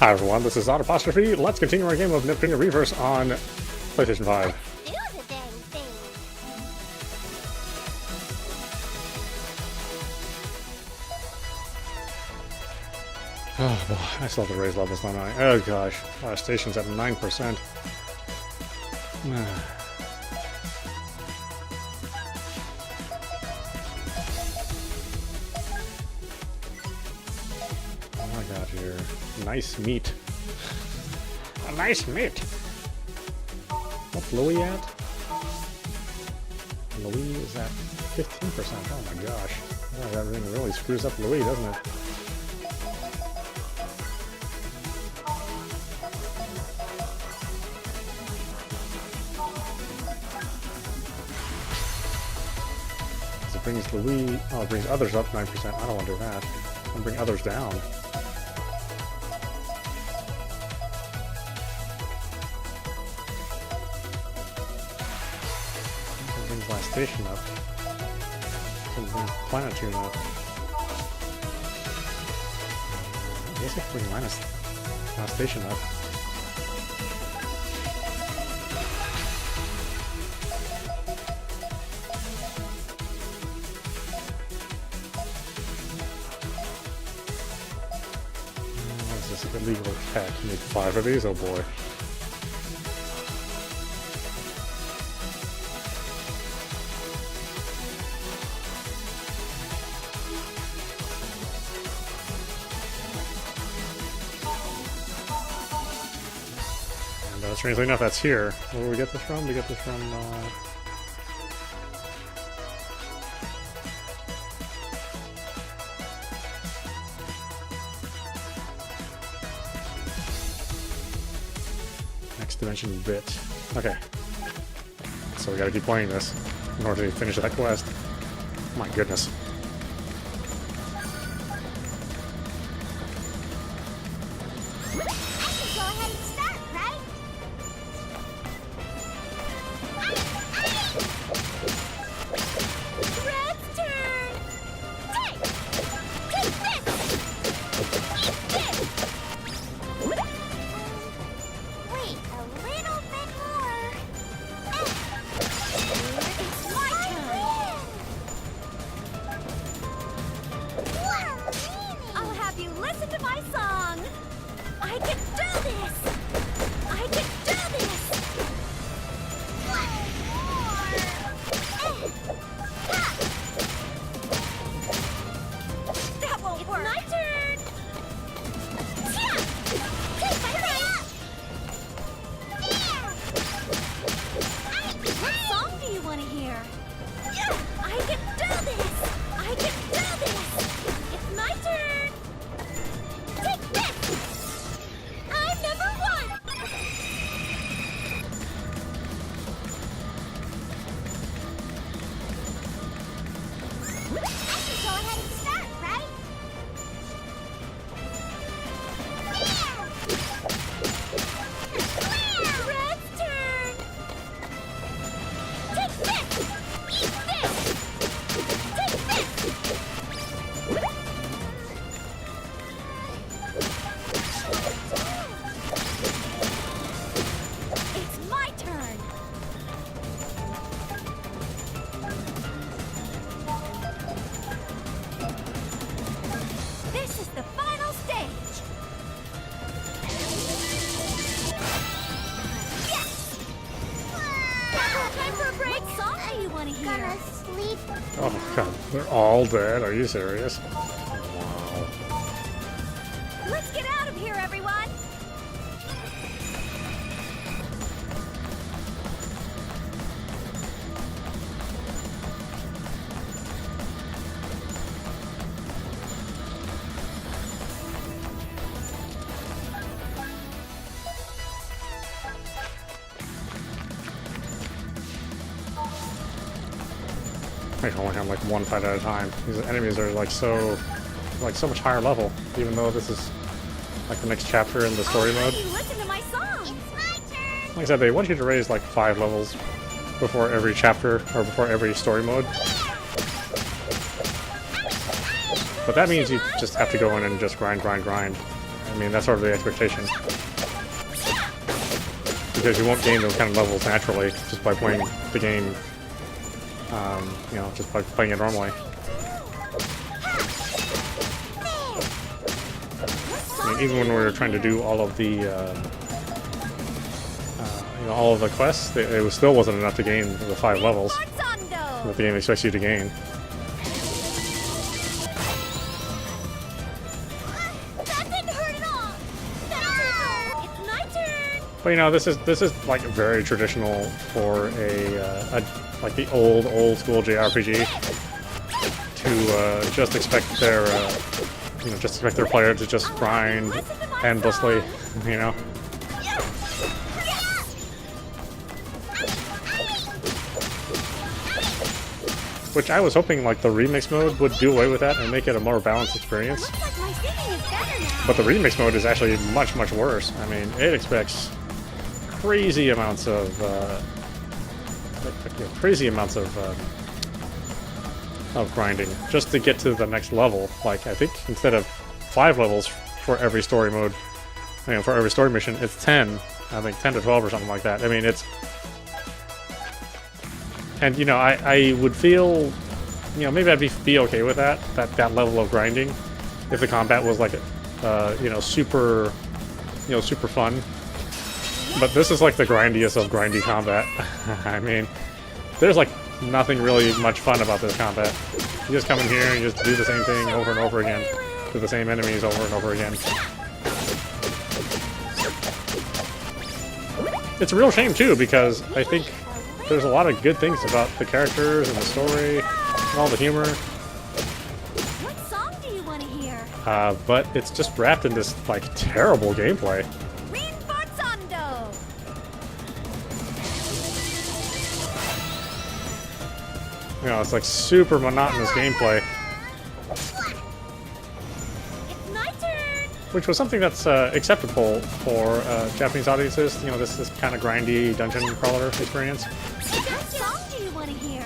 Hi everyone, this is audap. Let's continue our game of Neptunia reVerse on PlayStation 5. Do the dang thing. Oh boy, I still have to raise levels, don't I? Oh gosh, Lastation's at 9%. What do I got here? Nice meat. A nice meat! What's Lowee at? Lowee is at 15%. Oh my gosh. Oh, that thing really screws up Lowee, doesn't it? It brings Lowee. Oh, it brings others up 9%. I don't want to do that. I'll bring others down. It brings Lastation up. It brings Planeptune up. I guess I can bring Lastation up. This is illegal attack. You need 5 of these? Oh boy. And strangely enough, that's here. Where do we get this from? We get this from Dimension Vert. Okay. So we gotta keep playing this in order to finish that quest. My goodness. I can go ahead and start, right? Red's turn! Take this! Wait a little bit more. It's my turn. I'll have you listen to my song. I can do this. I can do this. That won't work. My turn. Take my face. What song do you want to hear? I can do this! I can do this! It's my turn! Take this! I'm number 1! I can go ahead and start, right? Red's turn! Take this! Eat this! Take this! It's my turn! This is the final stage! Yes! Time for a break! What song do you want to hear? Gonna sleep. Oh god, they're all dead. Are you serious? Wow. Let's get out of here, everyone! I can only have like one fight at a time. These enemies are like so much higher level, even though this is like the next chapter in the story mode. You listen to my song! It's my turn! Like I said, they want you to raise like 5 levels before every chapter or before every story mode. But that means you just have to go in and just grind. I mean, that's sort of the expectation. Because you won't gain those kind of levels naturally just by playing the game, you know, just by playing it normally. I mean, even when we were trying to do all of the, you know, all of the quests, it still wasn't enough to gain the 5 levels that the game expects you to gain. But you know, this is like very traditional for a like the old school JRPG to just expect their you know, just expect their player to just grind endlessly, you know. Which I was hoping like the remix mode would do away with that and make it a more balanced experience. But the remix mode is actually much worse. I mean, it expects crazy amounts of grinding just to get to the next level. Like, I think instead of 5 levels for every story mode, you know, for every story mission, it's 10. I think 10 to 12 or something like that. I mean, it's... And, you know, I would feel... You know, maybe I'd be okay with that level of grinding if the combat was like, you know, super fun. But this is like the grindiest of grindy combat. I mean, there's like nothing really much fun about this combat. You just come in here and you just do the same thing over and over again. To the same enemies over and over again. It's a real shame too, because I think there's a lot of good things about the characters and the story and all the humor. What song do you want to hear? But it's just wrapped in this like terrible gameplay. You know, it's like super monotonous gameplay. It's my turn. Which was something that's acceptable for Japanese audiences. You know, this kind of grindy dungeon crawler experience. What song do you want to hear?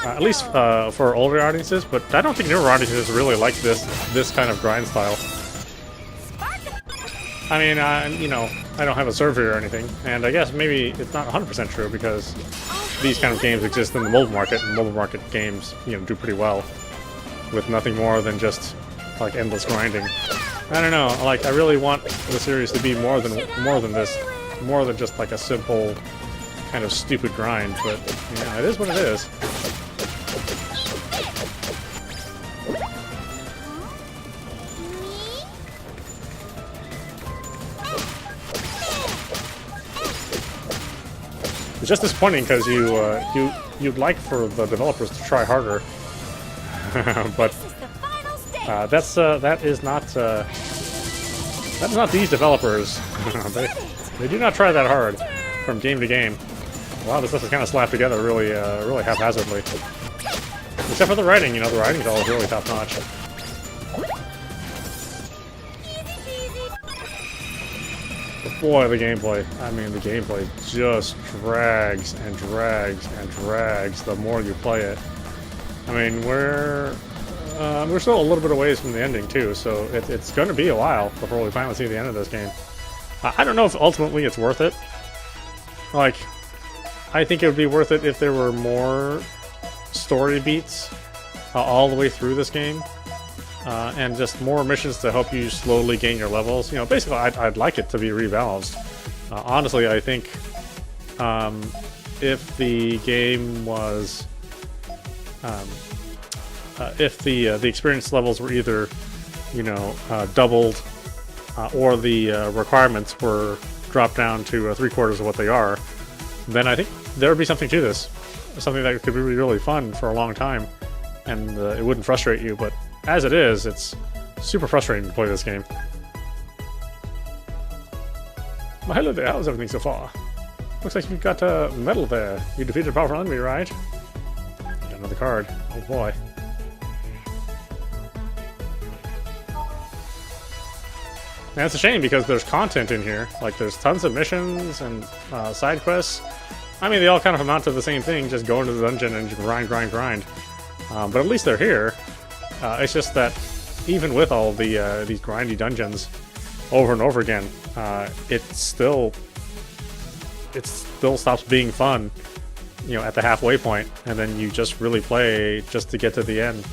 At least for older audiences, but I don't think newer audiences really like this kind of grind style. I mean, you know, I don't have a server or anything, and I guess maybe it's not 100% true because these kind of games exist in the mobile market, and mobile market games, you know, do pretty well with nothing more than just like endless grinding. I don't know, like I really want the series to be more than this, more than just like a simple kind of stupid grind. But yeah, it is what it is. It's just disappointing because you'd like for the developers to try harder, but that is not these developers. they do not try that hard from game to game. A lot of this stuff is kind of slapped together really haphazardly. Except for the writing, you know, the writing's all really top notch. Boy, the gameplay. I mean, the gameplay just drags and drags and drags the more you play it. I mean, we're still a little bit away from the ending, too, so it's going to be a while before we finally see the end of this game. I don't know if ultimately it's worth it. Like, I think it would be worth it if there were more story beats all the way through this game. And just more missions to help you slowly gain your levels. You know, basically, I'd like it to be rebalanced. Honestly, I think if the game was, if the experience levels were either, you know, doubled, or the requirements were dropped down to 3/4 of what they are, then I think there would be something to this, something that could be really fun for a long time, and it wouldn't frustrate you, but. As it is, it's super frustrating to play this game. Well, hello there, how's everything so far? Looks like you've got a medal there. You defeated a powerful enemy, right? Got another card. Oh boy. And it's a shame because there's content in here. Like, there's tons of missions and side quests. I mean, they all kind of amount to the same thing, just go into the dungeon and grind. but at least they're here. It's just that even with all the these grindy dungeons over and over again, it still stops being fun, you know, at the halfway point, and then you just really play just to get to the end.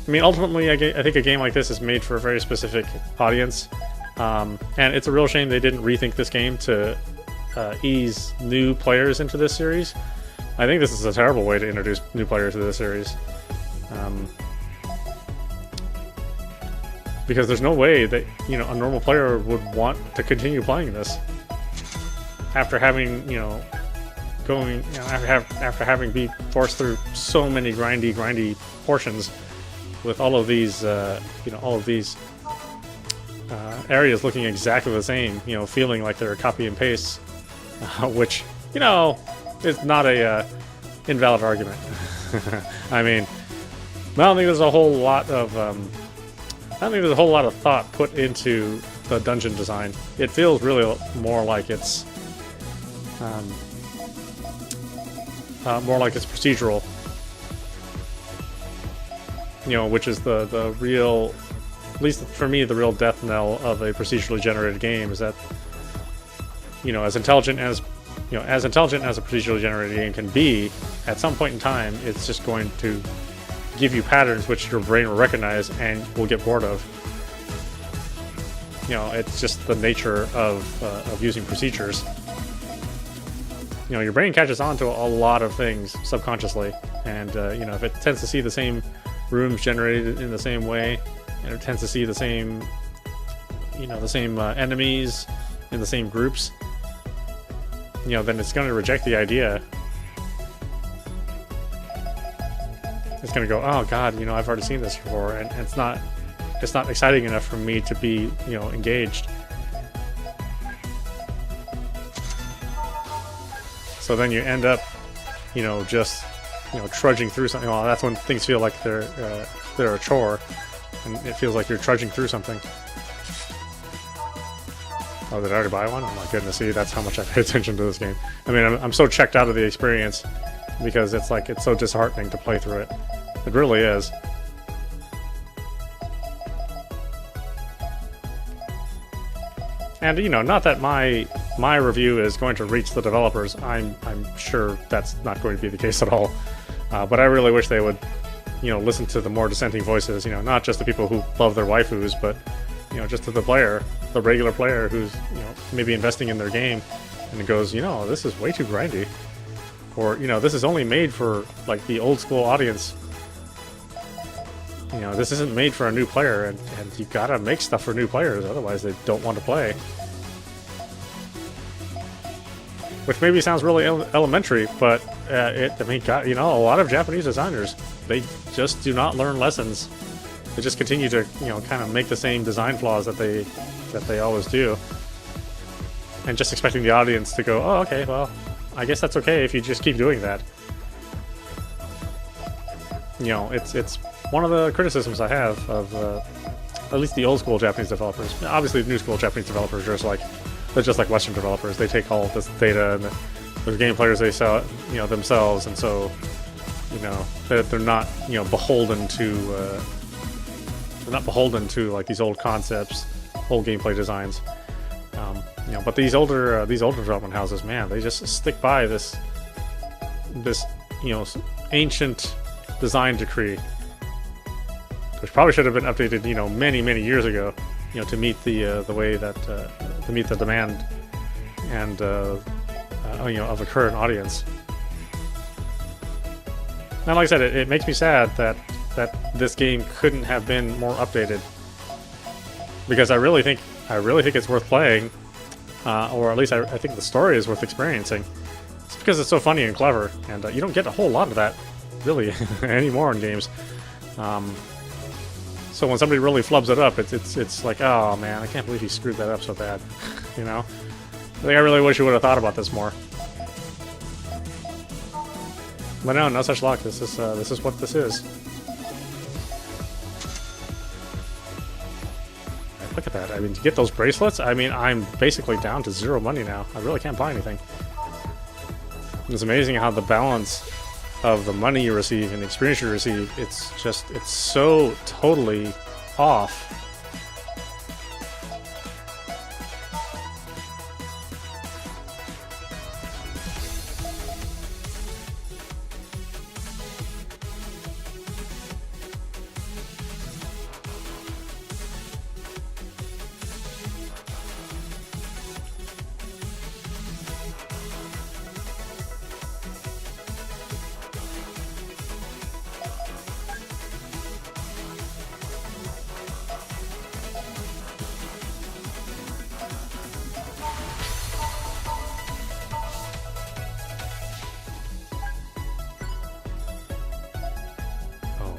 I mean, ultimately, I think a game like this is made for a very specific audience, and it's a real shame they didn't rethink this game to ease new players into this series. I think this is a terrible way to introduce new players to this series. Because there's no way that, you know, a normal player would want to continue playing this after having, you know, after having be forced through so many grindy portions with all of these, you know, all of these areas looking exactly the same, you know, feeling like they're a copy and paste, which, you know, is not a invalid argument. I mean, I don't think there's a whole lot of thought put into the dungeon design. It feels really more like it's procedural, you know, which is the real, at least for me, the real death knell of a procedurally generated game is that, you know, as intelligent as a procedurally generated game can be, at some point in time, it's just going to give you patterns which your brain will recognize and will get bored of. You know, it's just the nature of using procedures. You know, your brain catches on to a lot of things subconsciously, and you know, if it tends to see the same rooms generated in the same way, and it tends to see the same, you know, the same enemies in the same groups, you know, then it's going to reject the idea. It's going to go, oh god, you know, I've already seen this before, and it's not exciting enough for me to be, you know, engaged. So then you end up, you know, just, you know, trudging through something. Well, that's when things feel like they're a chore, and it feels like you're trudging through something. Oh, did I already buy one? Oh my goodness, see, that's how much I pay attention to this game. I mean, I'm so checked out of the experience because it's like, it's so disheartening to play through it. It really is. And, you know, not that my review is going to reach the developers. I'm sure that's not going to be the case at all. But I really wish they would, you know, listen to the more dissenting voices, you know, not just the people who love their waifus, but, you know, just to the player, the regular player who's, you know, maybe investing in their game and it goes, you know, this is way too grindy. Or, you know, this is only made for, like, the old school audience. You know, this isn't made for a new player, and you gotta make stuff for new players, otherwise they don't want to play. Which maybe sounds really elementary, but I mean, God, you know, a lot of Japanese designers, they just do not learn lessons. They just continue to, you know, kind of make the same design flaws that they always do, and just expecting the audience to go, oh, okay, well, I guess that's okay if you just keep doing that. You know, it's one of the criticisms I have of at least the old school Japanese developers. Obviously, the new school Japanese developers are just like, they're just like Western developers. They take all of this data and the game players they sell, you know, themselves, and so, you know, they're not, you know, beholden to like these old concepts, old gameplay designs. You know, but these older development houses, man, they just stick by this you know, ancient design decree, which probably should have been updated, you know, many years ago, you know, to meet the way that to meet the demand and you know, of the current audience. And like I said, it makes me sad that this game couldn't have been more updated, because I really think it's worth playing, or at least I think the story is worth experiencing. It's because it's so funny and clever, and you don't get a whole lot of that really anymore in games. So when somebody really flubs it up, it's like, oh man, I can't believe he screwed that up so bad. You know, I think I really wish you would have thought about this more. But no such luck. This is what this is. Look at that. I mean, to get those bracelets, I mean, I'm basically down to 0 money now. I really can't buy anything. It's amazing how the balance of the money you receive and the experience you receive, it's so totally off.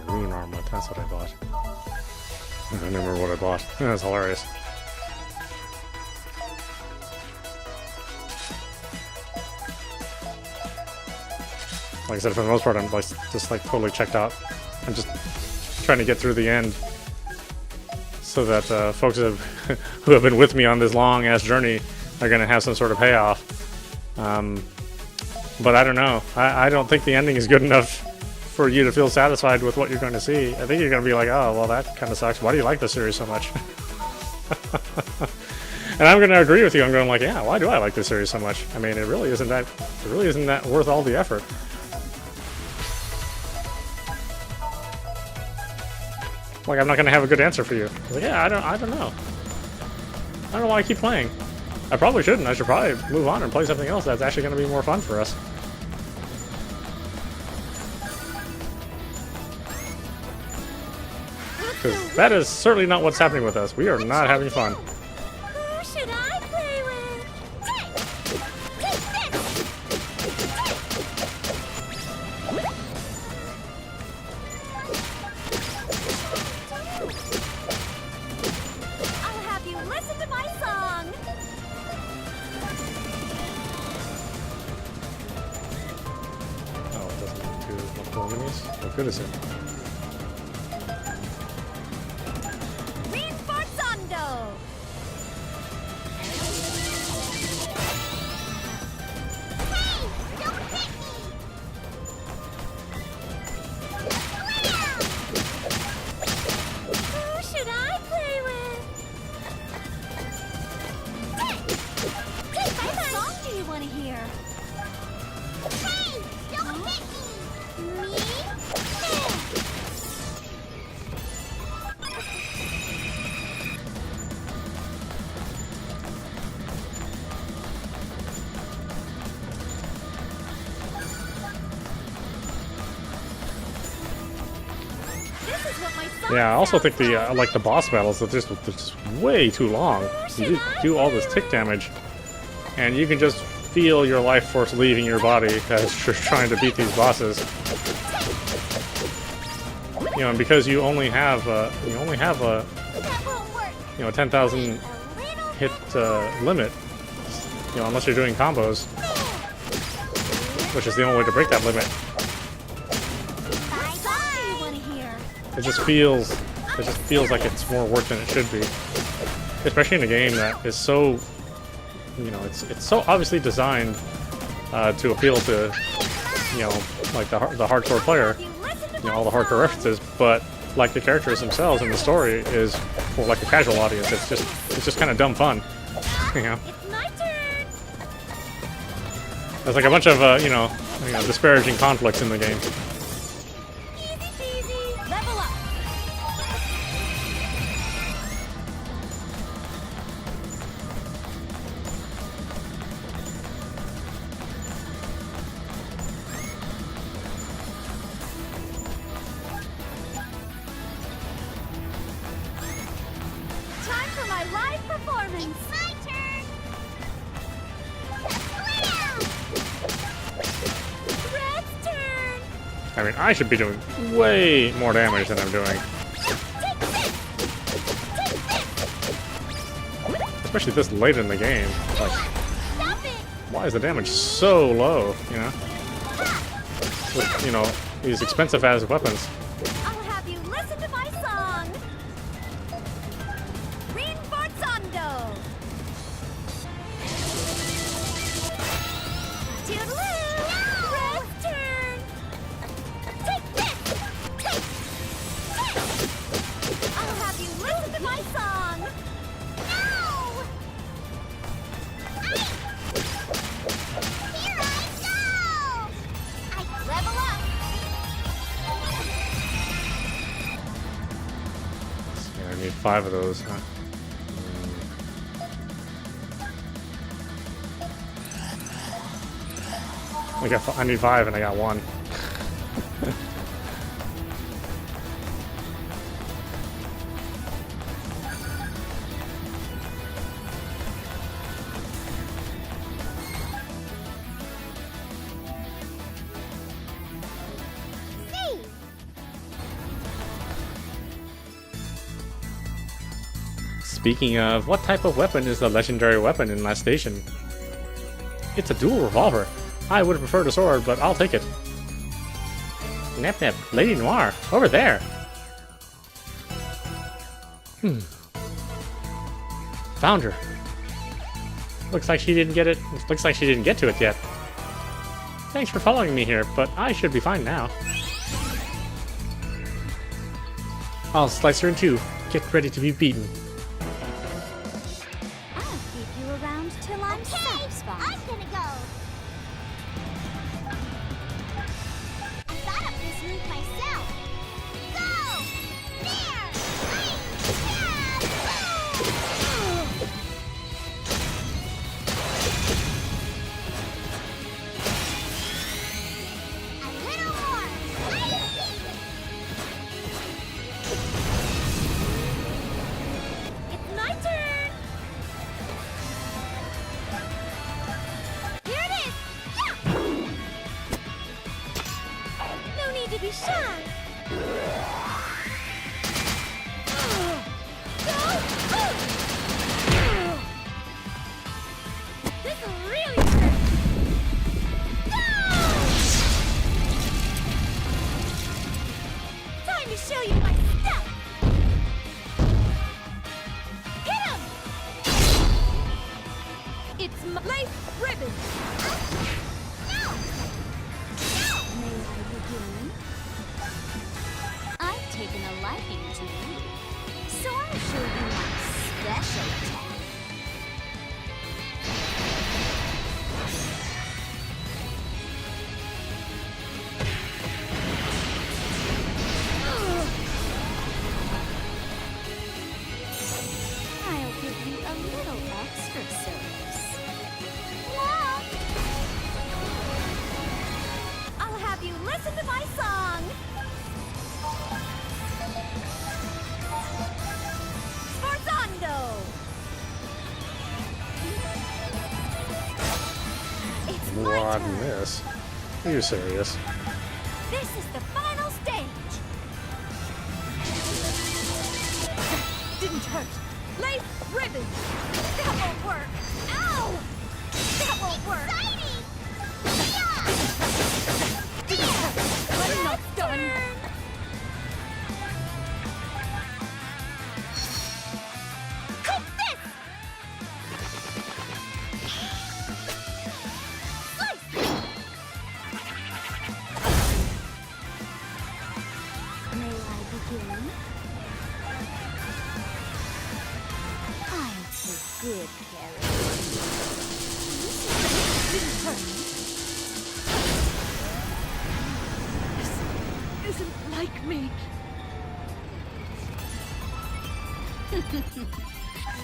Rune armlet, that's what I bought. I don't remember what I bought. That's hilarious. Like I said, for the most part, I'm like, just like totally checked out. I'm just trying to get through the end so that folks who have been with me on this long-ass journey are going to have some sort of payoff. But I don't know. I don't think the ending is good enough for you to feel satisfied with what you're going to see. I think you're going to be like, oh, well, that kind of sucks. Why do you like this series so much? And I'm going to agree with you. I'm going like, yeah, why do I like this series so much? I mean, it really isn't that worth all the effort. Like, I'm not going to have a good answer for you. Like, yeah, I don't know. I don't know why I keep playing. I probably shouldn't. I should probably move on and play something else that's actually going to be more fun for us. Because that is certainly not what's happening with us. We are not having fun. Who should I play with? Take this! I'll have you listen to my song. Oh, it doesn't do multiple enemies? What good is it? Yeah, I also think the like the boss battles are just way too long. You do all this tick damage, and you can just feel your life force leaving your body as you're trying to beat these bosses. You know, and because you only have a 10,000 hit limit. You know, unless you're doing combos, which is the only way to break that limit. It just feels like it's more work than it should be, especially in a game that is so, you know, it's so obviously designed to appeal to, you know, like the hardcore player, you know, all the hardcore references, but like the characters themselves and the story is for like a casual audience. It's just kind of dumb fun, you know. There's like a bunch of you know, disparaging conflicts in the game. I mean, I should be doing way more damage than I'm doing. Especially this late in the game. Like, why is the damage so low, you know? With, you know, these expensive-ass weapons. I'll have you listen to my song. Rinforzando. Toodaloo! Red's turn. need 5 of those. Huh? I need 5 and I got 1. Speaking of, what type of weapon is the legendary weapon in Lastation? It's a dual revolver. I would have preferred a sword, but I'll take it. Nep Nep, Lady Noire, over there! Found her. Looks like she didn't get it. Looks like she didn't get to it yet. Thanks for following me here, but I should be fine now. I'll slice her in two. Get ready to be beaten. I'll keep you around till I'm satisfied. I'm gonna go. I thought of this move myself. Go! There! A little more. It's my turn. Here it is. Yeah! No need to be shy. This will really hurt. No! Time to show you my stuff. Hit him! It's my lace ribbon. No! No! May I begin? I've taken a liking to you, so I'll show you my special attack. I'll give you a little extra service. Now, I'll have you listen to my song. Sforzando! It's my What turn. miss? Are you serious? This is the final stage. Didn't hurt. Lace ribbon. That won't work. Ow! That won't work. Didn't hurt. I'm not done. Take this. Slice. May I begin? I'll take good care of you. Didn't hurt. This isn't like me.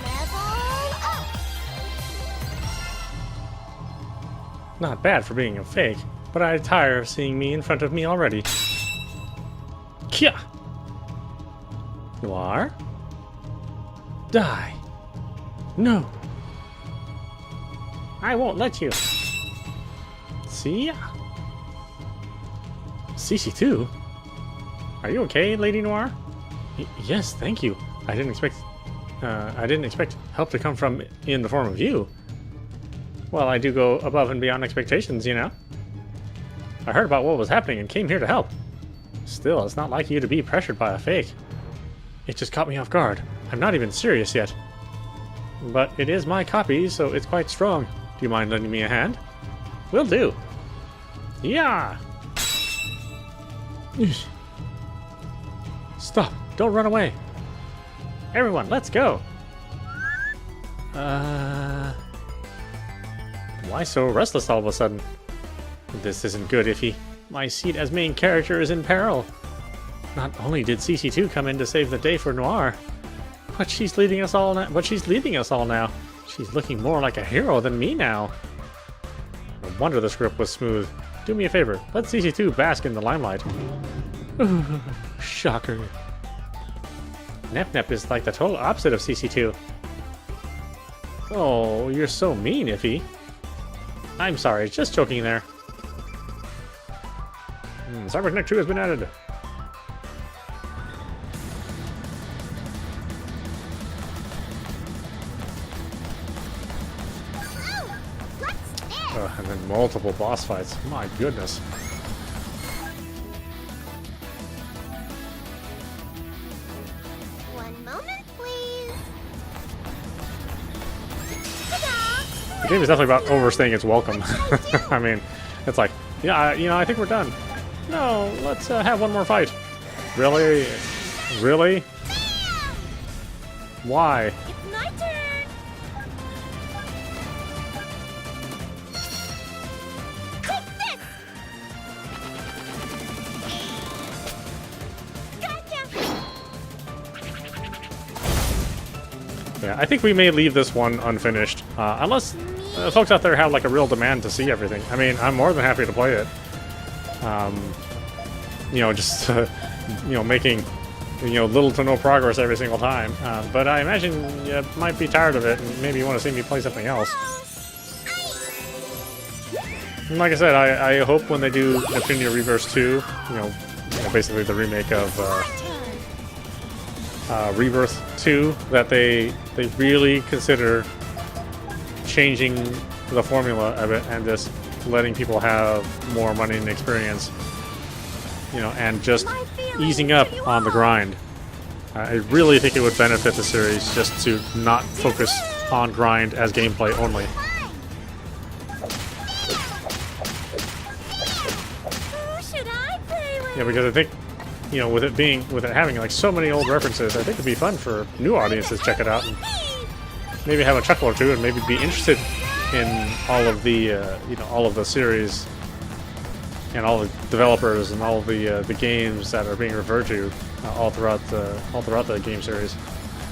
Level up. Not bad for being a fake, but I tire of seeing me in front of me already. Kya! Noire? Die! No! I won't let you! See ya! CC2? Are you okay, Lady Noire? Yes, thank you. I didn't expect help to come from in the form of you. Well, I do go above and beyond expectations, you know. I heard about what was happening and came here to help. Still, it's not like you to be pressured by a fake. It just caught me off guard. I'm not even serious yet. But it is my copy, so it's quite strong. Do you mind lending me a hand? Will do. Yeah! Stop! Don't run away! Everyone, let's go! Why so restless all of a sudden? This isn't good, Iffy. My seat as main character is in peril. Not only did CC2 come in to save the day for Noire, But she's leading us all now. She's looking more like a hero than me now. No wonder this grip was smooth. Do me a favor. Let CC2 bask in the limelight. Shocker. Nep is like the total opposite of CC2. Oh, you're so mean, Iffy. I'm sorry, just joking there. Cyber Connect 2 has been added. And then multiple boss fights. My goodness. One moment, please. The game is definitely about overstaying its welcome. I mean, it's like, yeah, I think we're done. No, let's have one more fight. Really? Really? Why? It's my turn. Take this. Gotcha. Yeah, I think we may leave this one unfinished, unless folks out there have like a real demand to see everything. I mean, I'm more than happy to play it. Just making little to no progress every single time. But I imagine you might be tired of it, and maybe you want to see me play something else. And like I said, I hope when they do Neptunia reVerse 2, basically the remake of reVerse 2, that they really consider changing the formula of it and just letting people have more money and experience, and just easing up on the grind. I really think it would benefit the series just to not focus on grind as gameplay only. Who should I play with? Yeah, because I think, with it having like so many old references, I think it'd be fun for new audiences to check it out and maybe have a chuckle or two, and maybe be interested in all of the all of the series and all the developers and all of the games that are being referred to all throughout the game series.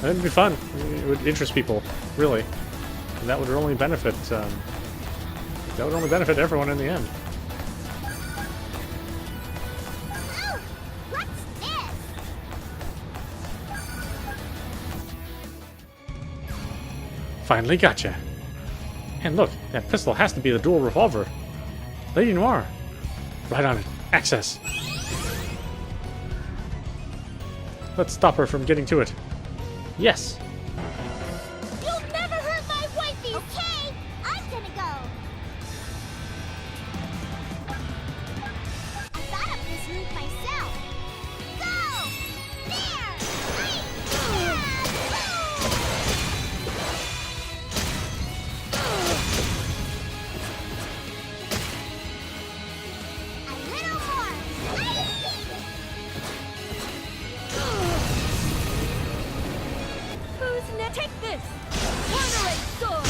And it'd be fun. It would interest people, really, and that would only benefit everyone in the end. Oh, what's this? Finally gotcha. And look, that pistol has to be the dual revolver. Lady Noire. Right on it. Access. Let's stop her from getting to it. Yes. You'll never hurt my wifey. Okay, I'm gonna go. I thought of this move myself. Go! There! A little more. Who's next? Take this! Wandering sword!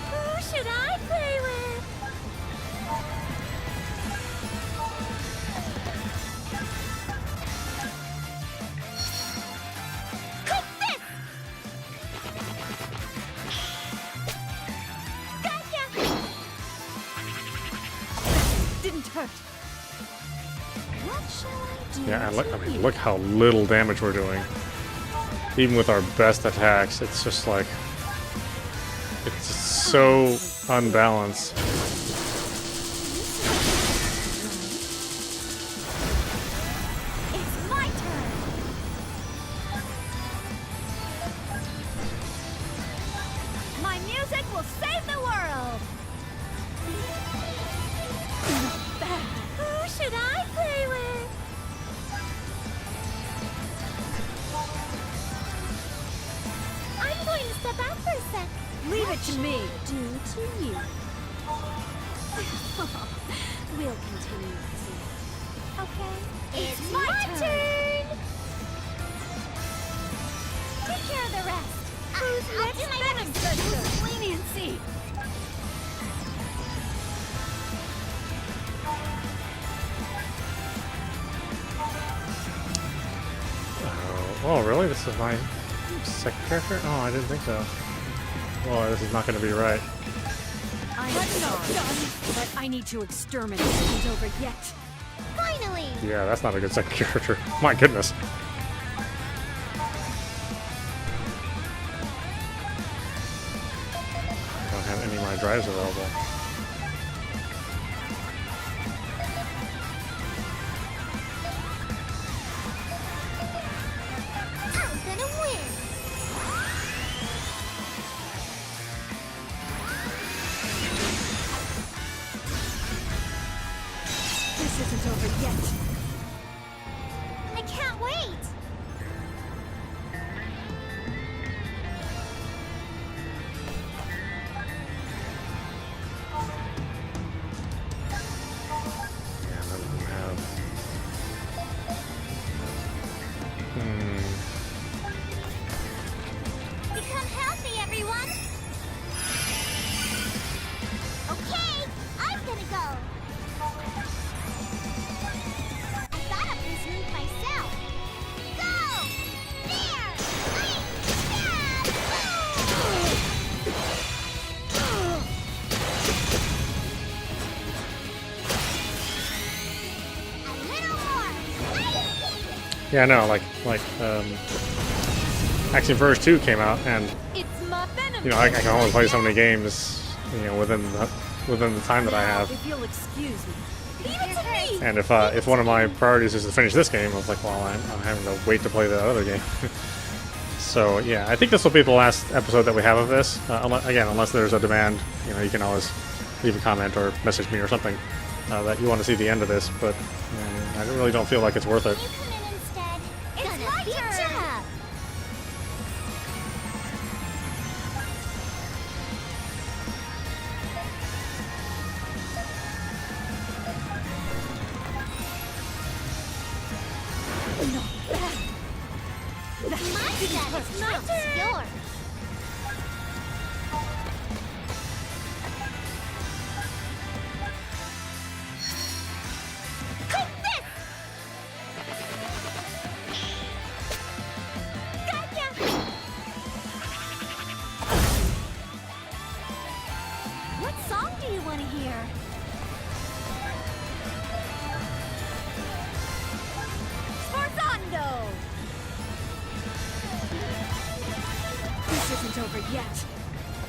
Who should I play with? Take this! Gotcha! Didn't hurt. What shall I do? Yeah, and look how little damage we're doing. Even with our best attacks, it's just like, it's so unbalanced. It's my turn. My music will save the world. Who should I play with? I'm going to step out for a sec. Leave it to me. Do to you. We'll continue to see. Okay. It's my turn. Take care of the rest. Who's next? Venom Sensor. Leniency. Oh, really? This is my second character? Oh, I didn't think so. Well, this is not going to be right. I'm not done, but I need to exterminate. It isn't over yet. Finally! Yeah, that's not a good second character. My goodness. I don't have any of my drives available. I'm gonna win! This isn't over yet. I can't wait! Yeah, none of them have. Become healthy, everyone! Okay, I'm gonna go! I thought of this move myself! Go! There! A little more! Yeah, no, actually Verge 2 came out, and It's my venom! you know, I can only play so many games, you know, within the time that I have. If you'll excuse me. Leave it to me! And if one of my priorities is to finish this game, I was like, well, I'm having to wait to play the other game. So yeah, I think this will be the last episode that we have of this. Unless there's a demand, you know, you can always leave a comment or message me or something that you want to see the end of this. But I really don't feel like it's worth it. You come in instead. It's my turn! My status trumps yours. Take this! Gotcha! What song do you want to hear? Sforzando! This isn't over yet.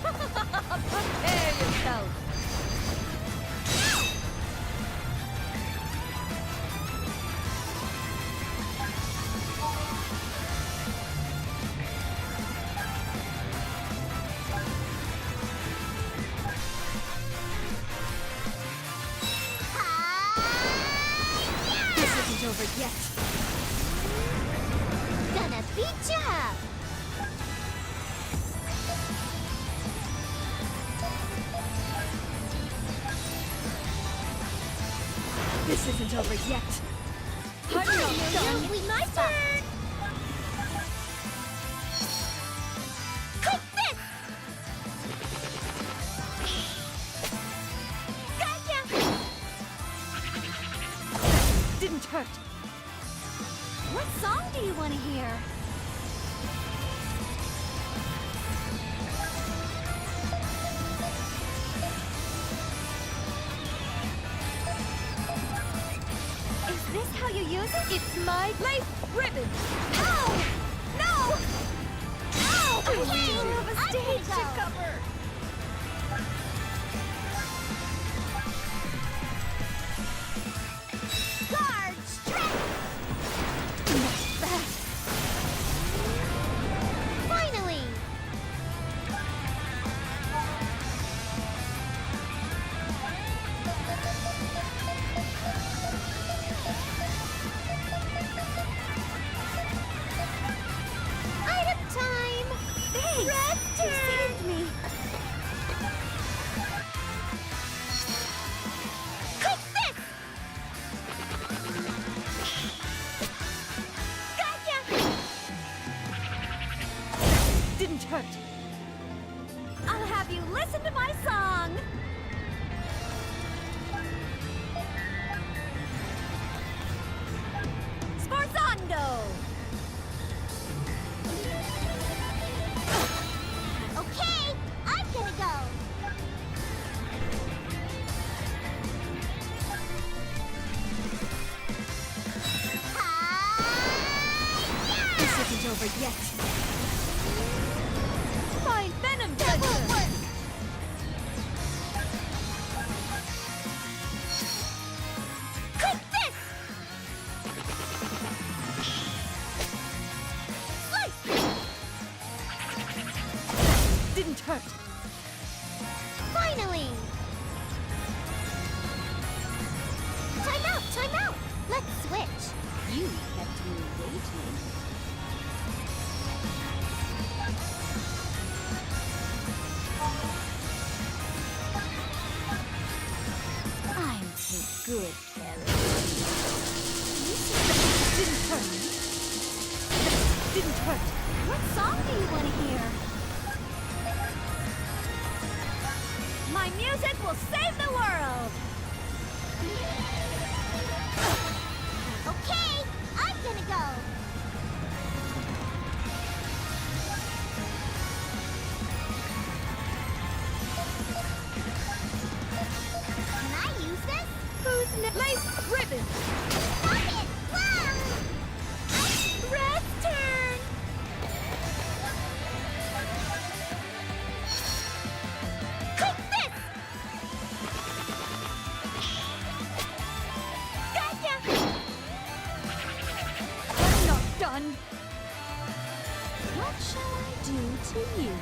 Prepare yourself. This isn't over yet. Gonna beat ya up. This isn't over yet. I'm not done. It's my turn. Take this. Gotcha. Didn't hurt. What song do you want to hear? Is this how you use it? It's my life ribbon. Ow! No! Ow! I still have a stage to cover. Guard strength. Not bad. Finally. Item time! Thanks! Red turn! You saved me! Click this! Gotcha! Didn't hurt. I'll have you listen to my song! Sforzando! over yet. Fine venom that won't work. Take this. Slice. Didn't hurt. Finally. Time out. Time out. Let's switch. You kept me waiting. I'm take good care of you. Didn't hurt. Didn't hurt. What song do you want to hear? My music will save the world. Okay, I'm gonna go. Can I use this? Who's next? Lace ribbon. Stop it! Wow! Red's turn. Take this. Gotcha. I'm not done. What shall I do to you?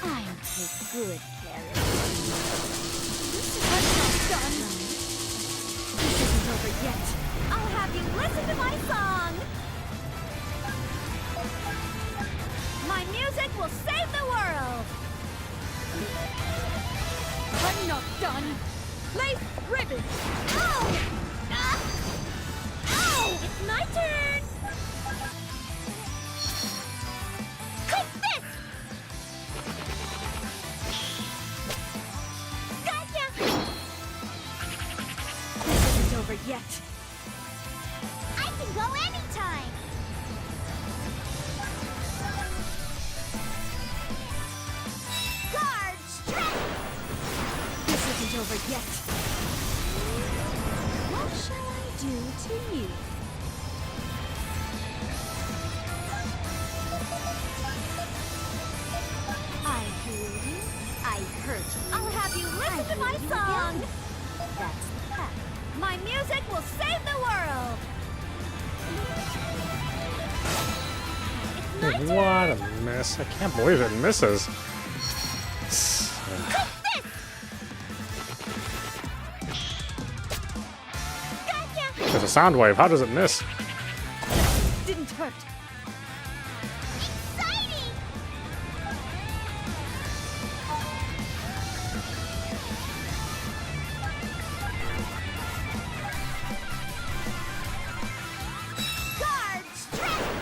I'll take good care of you. I'm not done. This isn't over yet. I'll have you listen to my song. My music will save the world. I'm not done. Lace ribbon. Ow! Ow! It's my turn. Take this. Gotcha. This isn't over yet. I can go anytime. Guard strength. This isn't over yet. What shall I do to you? I heal you. I hurt you. I'll have you listen to my song. That's the path. My music will save the world. It's my turn. What a miss. I can't believe it misses. Take this. Gotcha. It's a sound wave. How does it miss? Didn't hurt. Exciting! Guard strength!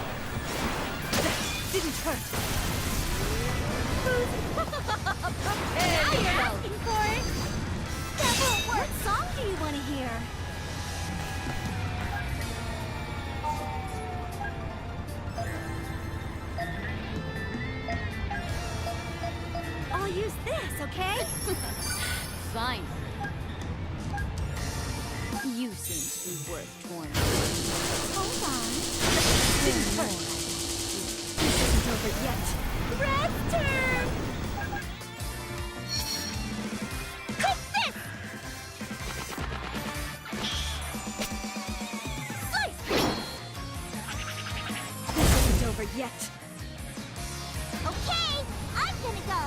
Didn't hurt. Now you're asking for it. That won't work. What song do you want to hear? I'll use this, okay? Fine. You seem to be worth tormenting. Hold on. Didn't hurt. This isn't over yet. Red's turn! Take this! Slice! This isn't over yet. Okay, I'm gonna go.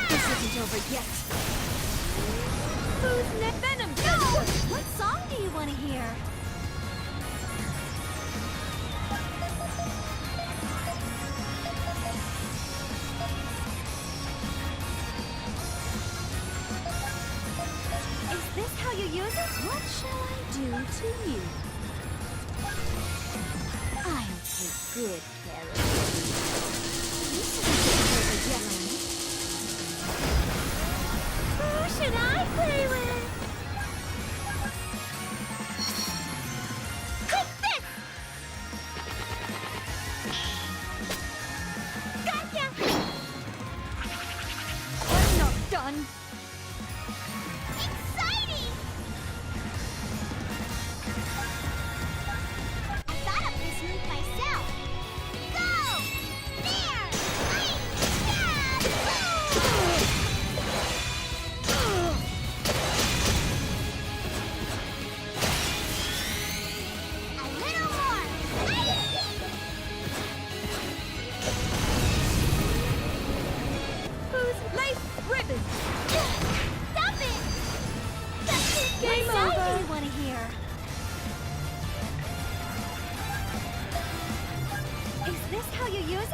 This isn't over yet. Who's next? Venom! No! What song do you want to hear? Is this how you use it? What shall I do to you? I'll take good care of you. This isn't over yet. Who should I play with? Take this! how you use it?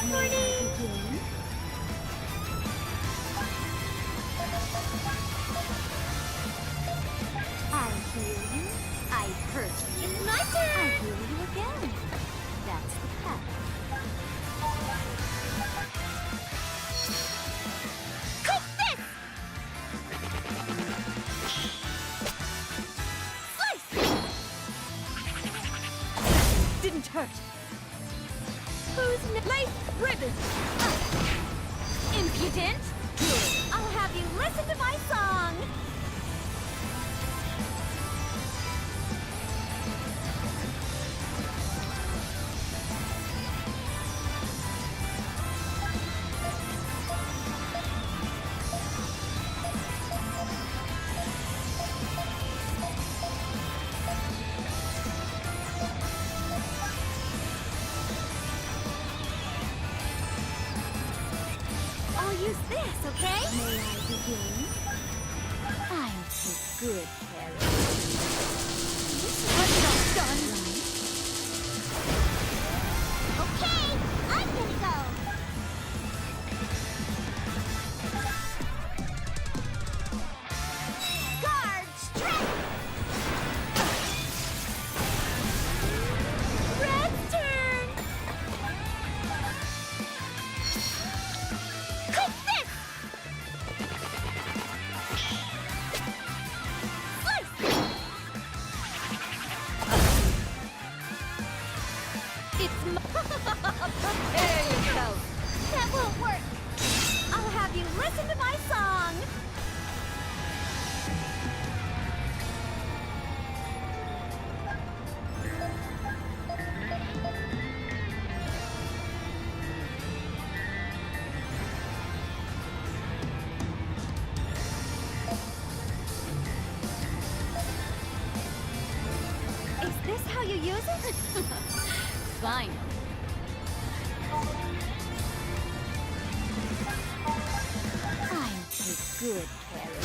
Good morning! I hear you. I heard you. It's my turn! I hear you again. That's the path. Click this! Slice! Didn't hurt. Who's next? Lace ribbon! Impudent? Good. I'll have you listen to my song! I'll use this, okay? May I begin? I'm too good, Harry. I'm not done. Okay, I'm gonna go. Guard strength. Red's turn. Click this! Slice! It's prepare yourself! That won't work! I'll have you listen to my song! Is this how you use it? Fine. I'm too good, Harry.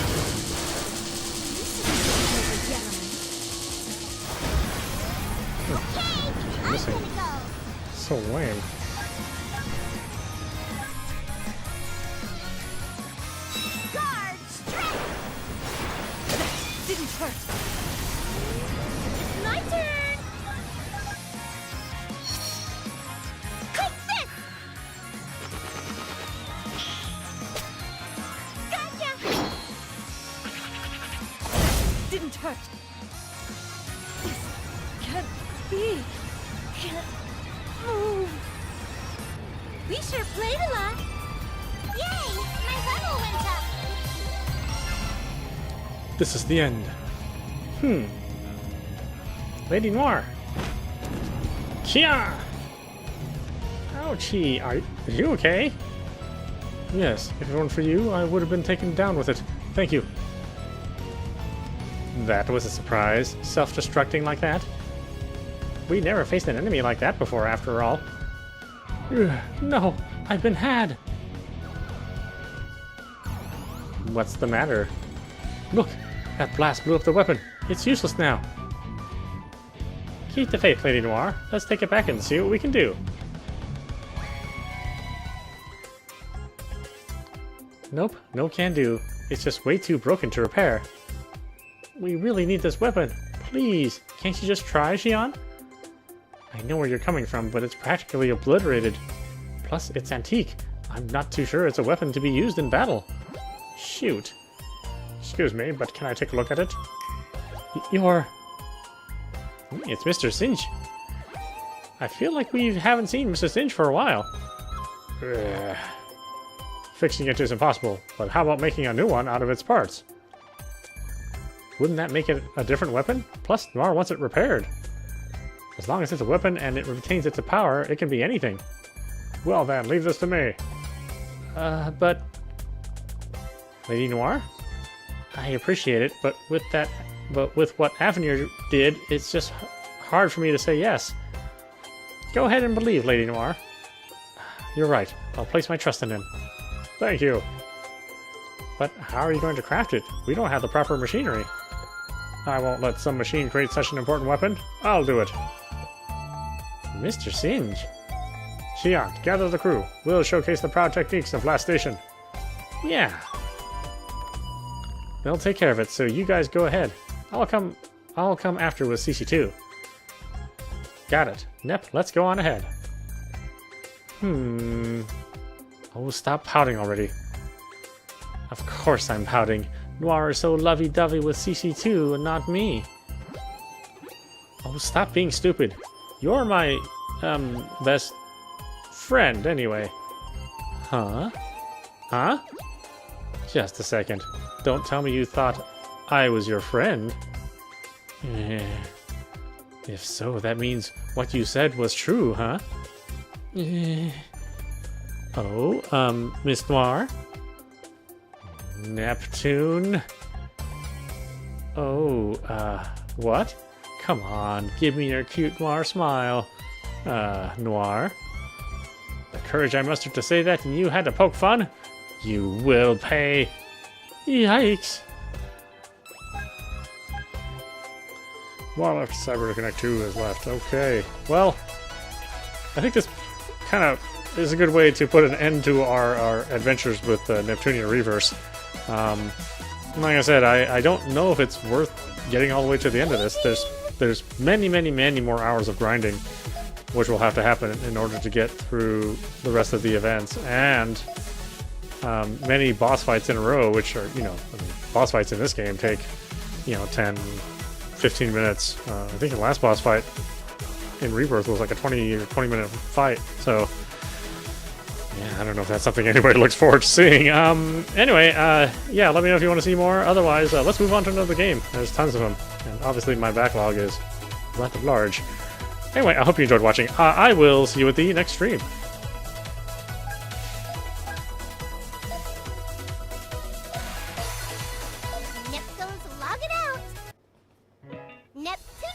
Okay, I'm Missing. gonna go. So lame. Guard strength. Didn't hurt. It's my turn. Click this. Gotcha. Didn't hurt. This can't be. Can't move. We sure played a lot. Yay! My level went up. This is the end. Lady Noire. Kia! Ouchie, are you okay? Yes, if it weren't for you, I would have been taken down with it. Thank you. That was a surprise. Self-destructing like that. We never faced an enemy like that before, after all. Ugh, no, I've been had. What's the matter? Look, that blast blew up the weapon. It's useless now. Keep the faith, Lady Noire. Let's take it back and see what we can do. Nope, no can do. It's just way too broken to repair. We really need this weapon. Please, can't you just try, Xion? I know where you're coming from, but it's practically obliterated. Plus, it's antique. I'm not too sure it's a weapon to be used in battle. Shoot. Excuse me, but can I take a look at it? You're... It's Mr. Singe. I feel like we haven't seen Mr. Singe for a while. Ugh. Fixing it is impossible, but how about making a new one out of its parts? Wouldn't that make it a different weapon? Plus, Noire wants it repaired. As long as it's a weapon and it retains its power, it can be anything. Well then, leave this to me. But... Lady Noire? I appreciate it, but with what Avenir did, it's just hard for me to say yes. Go ahead and believe, Lady Noire. You're right. I'll place my trust in him. Thank you. But how are you going to craft it? We don't have the proper machinery. I won't let some machine create such an important weapon. I'll do it. Mr. Singe. Xian, gather the crew. We'll showcase the proud techniques of Lastation. Yeah. They'll take care of it, so you guys go ahead. I'll come after with CC2. Got it. Nep, let's go on ahead. Oh, stop pouting already. Of course I'm pouting. Noire is so lovey-dovey with CC2 and not me. Oh, stop being stupid. You're my, best friend, anyway. Huh? Huh? Just a second. Don't tell me you thought I was your friend. If so, that means what you said was true, huh? Oh, Miss Noire? Neptune? Oh, what? Come on, give me your cute Noire smile. Noire? The courage I mustered to say that and you had to poke fun? You will pay. Yikes. One left, Cyber to Connect 2 is left. Okay. Well, I think this kind of is a good way to put an end to our adventures with Neptunia reVerse. Like I said, I don't know if it's worth getting all the way to the end of this. There's many more hours of grinding, which will have to happen in order to get through the rest of the events, and many boss fights in a row, which are, boss fights in this game take, 10, 15 minutes. I think the last boss fight in reVerse was like a 20 minute fight, so yeah, I don't know if that's something anybody looks forward to seeing. Anyway, yeah, let me know if you want to see more. Otherwise, let's move on to another game. There's tons of them, and obviously my backlog is rather large. Anyway, I hope you enjoyed watching. I will see you at the next stream. Neptune's logging out. Neptune.